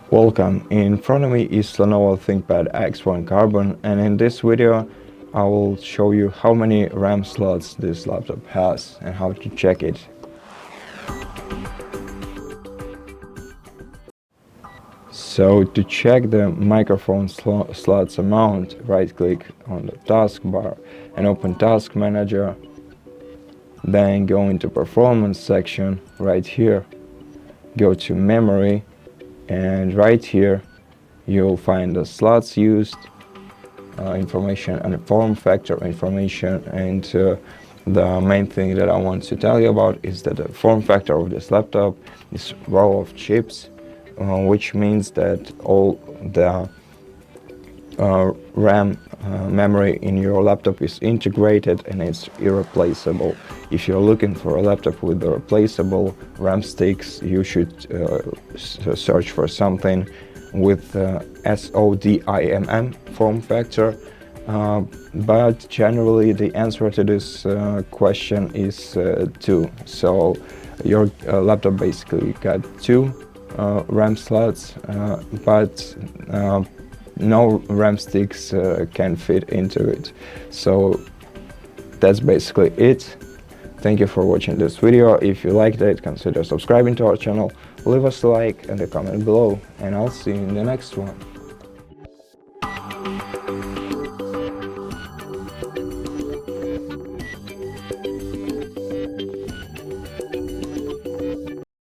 Welcome, in front of me is LENOVO ThinkPad X1 Carbon, and in this video I will show you how many RAM slots this laptop has and how to check it. So to check the microphone slots amount, right click on the taskbar and open Task Manager, then go into Performance section right here, go to Memory, and right here you'll find the slots used information and the form factor information. And the main thing that I want to tell you about is that the form factor of this laptop is row of chips, which means that all the RAM memory in your laptop is integrated and it's irreplaceable. If you're looking for a laptop with the replaceable RAM sticks, you should search for something with SODIMM form factor. But generally the answer to this question is 2. So your laptop basically got 2 RAM slots, but no RAM sticks can fit into it. So that's basically it. Thank you for watching this video. If you liked it, consider subscribing to our channel, leave us a like and a comment below, and I'll see you in the next one.